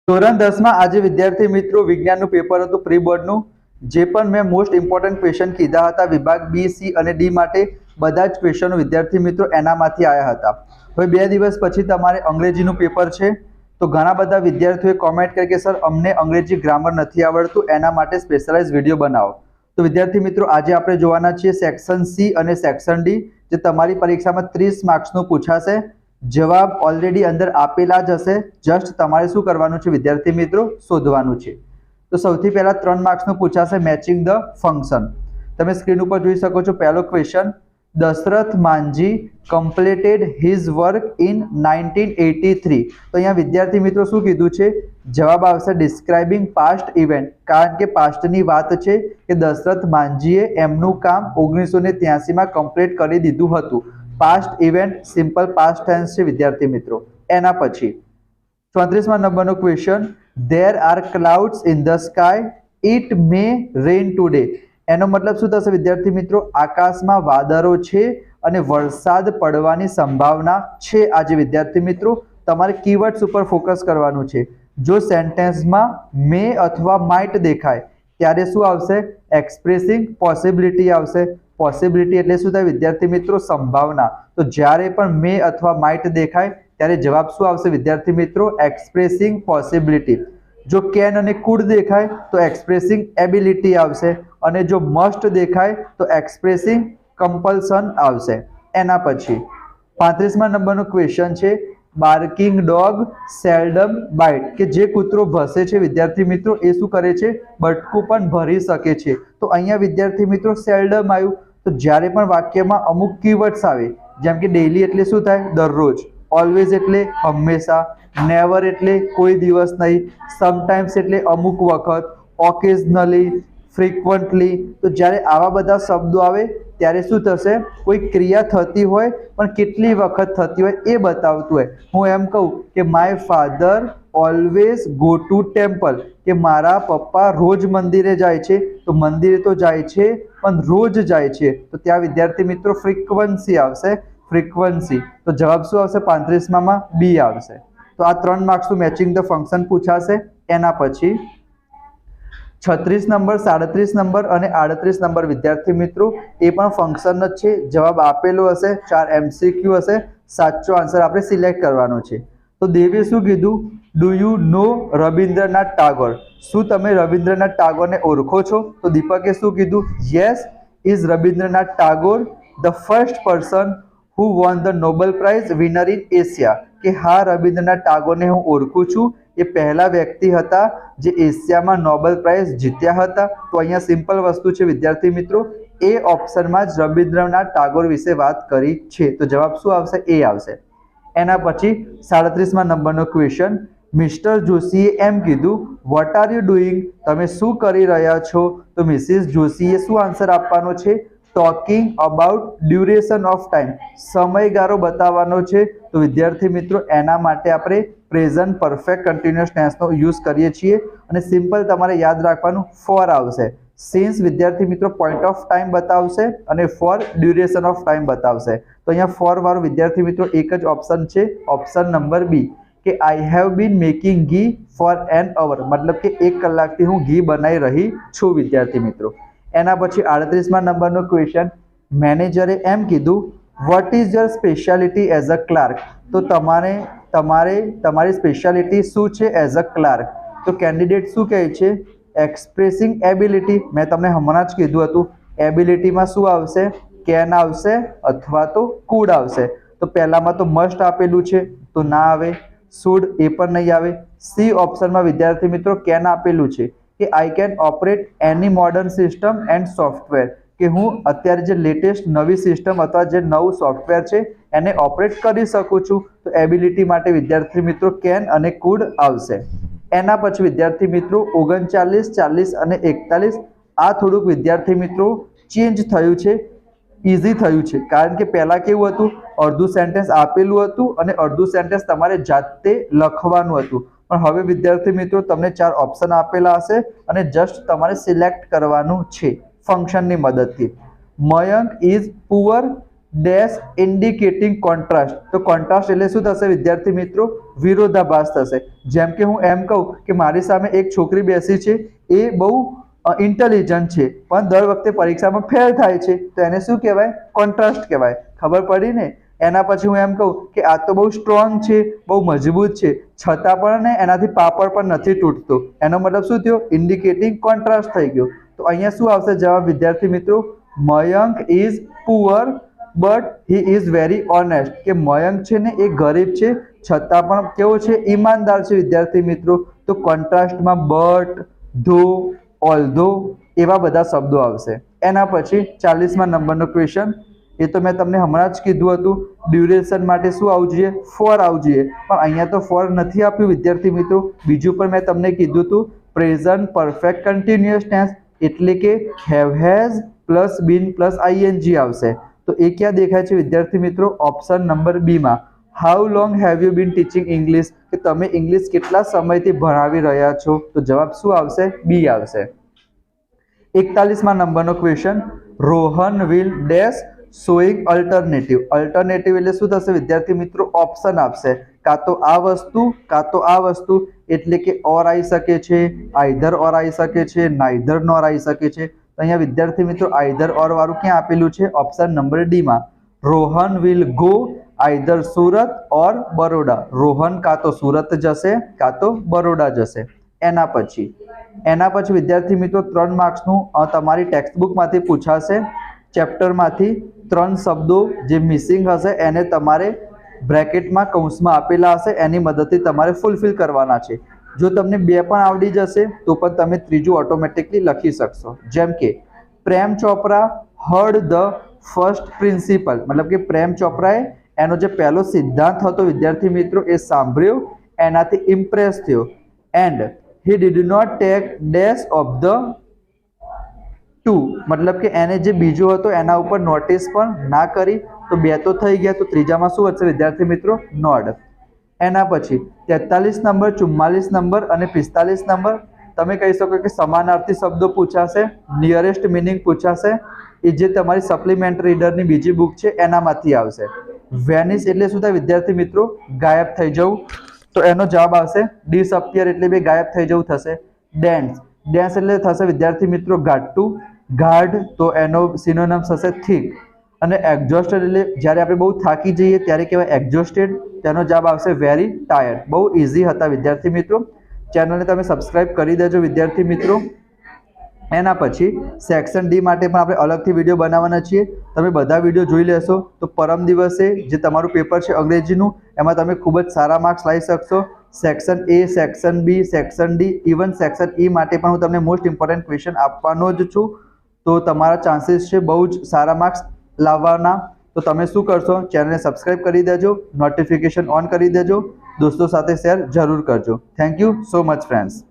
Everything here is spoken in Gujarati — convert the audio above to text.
ધોરણ 10 માં આજે વિદ્યાર્થી મિત્રો વિજ્ઞાનનું પેપર હતું પ્રી બોર્ડનું. જે પણ મેં મોસ્ટ ઇમ્પોર્ટન્ટ ક્વેશ્ચન કીધા હતા વિભાગ બી, સી અને ડી માટે બધા જ ક્વેશ્ચનો વિદ્યાર્થી મિત્રો એનામાંથી આવ્યા હતા. હવે 2 દિવસ પછી તમારે અંગ્રેજીનું પેપર છે. તો ઘણા બધા વિદ્યાર્થીઓએ કોમેન્ટ કરી કે સર અમને અંગ્રેજી ગ્રામર નથી આવડતું, એના માટે સ્પેશિયલાઇઝ વિડીયો બનાવો. તો વિદ્યાર્થી મિત્રો આજે આપણે જોવાના છીએ સેક્શન સી અને સેક્શન ડી, જે તમારી પરીક્ષામાં 30 માર્ક્સનું પૂછાશે. જવાબ ઓલરેડી અંદર આપેલા જ હશે, જસ્ટ તમારે શું કરવાનું છે વિદ્યાર્થી મિત્રો, શોધવાનું છે. તો સૌથી પહેલા 3 માર્ક્સનું પૂછાશે મેચિંગ ધ ફંક્શન. તમે સ્ક્રીન ઉપર જોઈ શકો છો પહેલો question, Dashrath Manjhi completed his work in 1983. તો અહીંયા વિદ્યાર્થી મિત્રો શું કીધું છે, જવાબ આવશે ડિસ્ક્રાઇબિંગ પાસ્ટ ઇવેન્ટ, કારણ કે પાસ્ટની વાત છે કે દશરથ માંઝીએ એમનું કામ 1983માં કમ્પ્લીટ કરી દીધું હતું. Past event simple past tense છે વિદ્યાર્થી મિત્રો. એના પછી 34મા નંબરનો question, there are clouds in the sky, it may rain today. એનો મતલબ શું થશે વિદ્યાર્થી મિત્રો, આકાશમાં વાદળો છે અને વરસાદ પડવાની સંભાવના છે. આજે વિદ્યાર્થી મિત્રો તમારે કીવર્ડ્સ ઉપર ફોકસ કરવાનું છે. જો સેન્ટેન્સમાં મે અથવા માઇટ દેખાય ત્યારે શું આવશે, એક્સપ્રેસિંગ પોસિબિલિટી આવશે. પોસિબિલિટી એટલે શું થાય વિદ્યાર્થી મિત્રો, સંભાવના. તો જ્યારે પણ મે અથવા માઇટ દેખાય ત્યારે જવાબ શું આવશે વિદ્યાર્થી મિત્રો, એક્સપ્રેસિંગ પોસિબિલિટી. જો કેન અને કુડ દેખાય તો એક્સપ્રેસિંગ એબિલિટી આવશે, અને જો મસ્ટ દેખાય તો એક્સપ્રેસિંગ કમ્પલ્શન આવશે. એના પછી 35મા નંબરનો ક્વેશ્ચન છે, બાર્કિંગ ડોગ સેલ્ડમ બાઇટ, કે જે કૂતરો ભસે છે વિદ્યાર્થી મિત્રો એ શું કરે છે, બટકું પણ ભરી શકે છે. તો અહીંયા વિદ્યાર્થી મિત્રો સેલ્ડમ આવ્યું. તો જ્યારે પણ વાક્યમાં અમુક કીવર્ડ્સ આવે, જેમ કે ડેઈલી એટલે શું થાય, દરરોજ, ઓલવેઝ એટલે હંમેશા, નેવર એટલે કોઈ દિવસ નહીં, સમટાઈમ્સ એટલે અમુક વખત, ઓકેઝનલી, ફ્રીક્વન્ટલી. તો જ્યારે આવા બધા શબ્દો આવે ત્યારે શું થશે, કોઈ ક્રિયા થતી હોય પણ કેટલી વખત થતી હોય એ બતાવતું હોય. હું એમ કહું કે my father always go to temple, કે મારા પપ્પા રોજ મંદિરે જાય છે. તો મંદિરે તો જાય છે પણ રોજ જાય છે, તો ત્યાં વિદ્યાર્થી મિત્રો ફ્રીક્વન્સી આવશે, ફ્રીક્વન્સી. તો જવાબ શું આવશે 35માં બી આવશે. તો આ 3 માર્ક્સનું મેચિંગ ધ ફંક્શન પૂછાશે. એના પછી 36 નંબર, 37 નંબર અને 38 નંબર વિદ્યાર્થી મિત્રો એ પણ ફંક્શન જ છે. જવાબ આપેલો હશે, 4 MCQ હશે, સાચો આન્સર આપણે સિલેક્ટ કરવાનો છે. તો દેવે શું કીધું, do you know Rabindranath Tagore, શું તમે રવિન્દ્રનાથ ટાગોરને ઓળખો છો? તો દીપકે શું કીધું, yes, is Rabindranath Tagore the first person who won the Nobel price winner in Asia, કે હા રવિન્દ્રનાથ ટાગોરને હું ઓળખું છું, એ પહેલા વ્યક્તિ હતા જે એશિયામાં નોબેલ પ્રાઇઝ જીત્યા હતા. તો અહીંયા સિમ્પલ વસ્તુ છે વિદ્યાર્થી મિત્રો, એ ઓપ્શનમાં જ રવિન્દ્રનાથ ટાગોર વિશે વાત કરી છે. તો જવાબ શું આવશે, એ આવશે. એના પછી 37મા નંબરનો ક્વેશ્ચન, મિસ્ટર જોશીએ એમ કીધું, વોટ આર યુ ડુઈંગ, તમે શું કરી રહ્યા છો? તો મિસિસ જોશીએ શું આન્સર આપવાનો છે, talking about duration of time, સમયગાળો બતાવવાનો છે. તો વિદ્યાર્થી મિત્રો એના માટે આપણે પ્રેઝન્ટ પરફેક્ટ કન્ટિન્યુઅસ ટેન્સનો યુઝ કરીએ છીએ. અને સિમ્પલ તમારે યાદ રાખવાનું ફોર આવશે. સિન્સ વિદ્યાર્થી મિત્રો પોઈન્ટ ઓફ ટાઈમ બતાવશે અને ફોર ડ્યુરેશન ઓફ ટાઈમ બતાવશે. તો અહીંયા ફોર વાળો વિદ્યાર્થી મિત્રો એક જ ઓપ્શન છે, ઓપ્શન નંબર બી, કે આઈ હેવ બીન મેકિંગ ઘી ફોર એન અવર, મતલબ કે 1 કલાકથી હું ઘી બનાવી રહી છું વિદ્યાર્થી મિત્રો. એના પછી 38મા નંબરનો ક્વેશ્ચન, મેનેજરે એમ કીધું, what is your speciality as a clerk, તો તમારી સ્પેશિયાલિટી શું છે એઝ અ ક્લાર્ક? તો કેન્ડિડેટ શું કહે છે, એક્સપ્રેસિંગ એબિલિટી. મેં તમને હમણાં જ કીધું હતું, એબિલિટીમાં શું આવશે, કેન આવશે અથવા તો કુડ આવશે. તો પહેલામાં તો મસ્ટ આપેલું છે તો ના આવે, શુડ એ પણ નહીં આવે. સી ઓપ્શનમાં વિદ્યાર્થી મિત્રો કેન આપેલું છે, કે I can operate any modern system and software, કે હું અત્યારે જે લેટેસ્ટ નવી સિસ્ટમ અથવા જે નવું સોફ્ટવેર છે એને ઓપરેટ કરી શકું છું. તો એબિલિટી માટે વિદ્યાર્થી મિત્રો કેન અને કુડ આવશે. એના પછી વિદ્યાર્થી મિત્રો 39, 40 અને 41 આ થોડુંક વિદ્યાર્થી મિત્રો ચેન્જ થયું છે, ઇઝી થયું છે. કારણ કે પહેલાં કેવું હતું, અડધું સેન્ટેન્સ આપેલું હતું અને અડધું સેન્ટેન્સ તમારે જાતે લખવાનું હતું. પણ હવે વિદ્યાર્થી મિત્રો તમને 4 ઓપ્શન આપેલા હશે અને જસ્ટ તમારે સિલેક્ટ કરવાનું છે ફંક્શનની મદદથી. Mayank is poor dash indicating contrast. તો કોન્ટ્રાસ્ટ એટલે શું થશે વિદ્યાર્થી મિત્રો? વિરોધાભાસ થશે. જેમ કે હું એમ કહું કે મારી સામે એક છોકરી બેસી છે, એ બહુ ઇન્ટેલિજન્ટ છે પણ દર વખતે પરીક્ષામાં ફેલ થાય છે, તો એને શું કહેવાય? કોન્ટ્રાસ્ટ કહેવાય. ખબર પડી ને? એના પછી હું એમ કહું કે આ તો બહુ સ્ટ્રોંગ છે, બહુ મજબૂત છે, છતાં પણ ને એનાથી પાપડ પણ નથી તૂટતો, એનો મતલબ શું થયો? ઇન્ડિકેટિંગ કોન્ટ્રાસ્ટ થઈ ગયો. તો અહીંયા શું આવશે જવાબ વિદ્યાર્થી મિત્રો? Mayank is poor but he is very honest. કે મયંક છે ને એ ગરીબ છે છતાં પણ કેવો છે? ઈમાનદાર છે વિદ્યાર્થી મિત્રો. તો કોન્ટ્રાસ્ટમાં બટ, ધો, ઓલ્ધો એવા બધા શબ્દો આવશે. એના પછી 40મા નંબરનો ક્વેશ્ચન, એ તો મેં તમને હમણાં જ કીધું હતું, ડ્યુરેશન માટે શું આવવું જોઈએ? ફોર આવવું જોઈએ, પણ અહીંયા તો ફોર નથી આપ્યું વિદ્યાર્થી મિત્રો. બીજું પણ મેં તમને કીધું હતું, પ્રેઝન્ટ પરફેક્ટ કન્ટિન્યુઅસ ટેન્સ એટલે કે have has plus bin plus ING આવશે. તો એ ક્યાં દેખાય છે વિદ્યાર્થી મિત્રો? ઓપ્શન નંબર બી માં. How long have you bin teaching English? કે તમે ઇંગ્લિશ કેટલા સમયથી ભણાવી રહ્યા છો? તો જવાબ શું આવશે? બી આવશે. 41મા નંબરનો question, Rohan will dash showing alternative. Alternative એટલે શું થશે વિદ્યાર્થી મિત્રો? ઓપ્શન આપશે, કાં તો આ વસ્તુ કાં તો આ વસ્તુ, એટલે કે ઓર આવી શકે છે, આઈધર ઓર આવી શકે છે, નાઈધર નોર આવી શકે છે. તો અહીંયા વિદ્યાર્થી મિત્રો આઈધર ઓર વાળું ક્યાં આપેલું છે? ઓપ્શન નંબર ડી માં. Rohan will go either Surat or Baroda. Rohan કાં તો સુરત જશે કાં તો બરોડા જશે. એના પછી વિદ્યાર્થી મિત્રો 3 માર્ક્સનું તમારી ટેક્સ્ટબુકમાંથી પૂછાશે. ચેપ્ટરમાંથી 3 શબ્દો જે મિસિંગ હશે એને તમારે બ્રેકેટમાં કૌંસમાં આપેલા હશે, એની મદદથી તમારે ફૂલફિલ કરવાના છે. જો તમને 2 પણ આવડી જશે તો પણ તમે ત્રીજું ઓટોમેટિકલી લખી શકશો. જેમ કે Prem Chopra heard the first principle, મતલબ કે પ્રેમ ચોપરાએ એનો જે પહેલો સિદ્ધાંત હતો વિદ્યાર્થી મિત્રો એ સાંભળ્યો, એનાથી ઇમ્પ્રેસ થયો. And he did not take dash of the two, મતલબ કે એને જે બીજો હતો એના ઉપર નોટિસ પણ ના કરી. તો 2 તો થઈ ગયા, તો ત્રીજામાં શું હશે વિદ્યાર્થી મિત્રો? નોડ. એના પછી 43 નંબર, 44 નંબર અને 45 નંબર તમે કહી શકો કે સમાનાર્થી શબ્દો પૂછાશે, નિયરેસ્ટ મિનિંગ પૂછાશે. એ જે તમારી સપ્લિમેન્ટરી રીડરની બીજી બુક છે એનામાંથી આવશે. વેનિશ એટલે શું થાય વિદ્યાર્થી મિત્રો? ગાયબ થઈ જવું. તો એનો જવાબ આવશે ડિસઅપિયર, એટલે બે ગાયબ થઈ જવું થશે. ડેન્સ એટલે થશે વિદ્યાર્થી મિત્રો ઘાટું, ગાઢ, તો એનો સિનોનિમ થશે થીક. અને એક્ઝોસ્ટેડ એટલે જ્યારે આપણે બહુ થાકી જઈએ ત્યારે કહેવાય એક્ઝોસ્ટેડ. તેનો જવાબ આવશે વેરી ટાયર્ડ. બહુ ઇઝી હતા વિદ્યાર્થી મિત્રો. ચેનલને તમે સબસ્ક્રાઇબ કરી દેજો વિદ્યાર્થી મિત્રો. એના પછી સેક્શન ડી માટે પણ આપણે અલગથી વિડીયો બનાવવાના છીએ. તમે બધા વિડીયો જોઈ લેશો તો પરમ દિવસે જે તમારું પેપર છે અંગ્રેજીનું, એમાં તમે ખૂબ જ સારા માર્ક્સ લાવી શકશો. Section A, section B, section D, even section E માટે પણ હું તમને મોસ્ટ ઇમ્પોર્ટન્ટ ક્વેશ્ચન આપવાનો જ છું. તો તમારા ચાન્સીસ છે બહુ જ સારા માર્ક્સ લાવવાના. તો તમે શું કરશો? ચેનલને સબસ્ક્રાઇબ કરી દેજો, નોટિફિકેશન ઓન કરી દેજો, દોસ્તો સાથે શેર જરૂર કરજો. Thank you so much friends.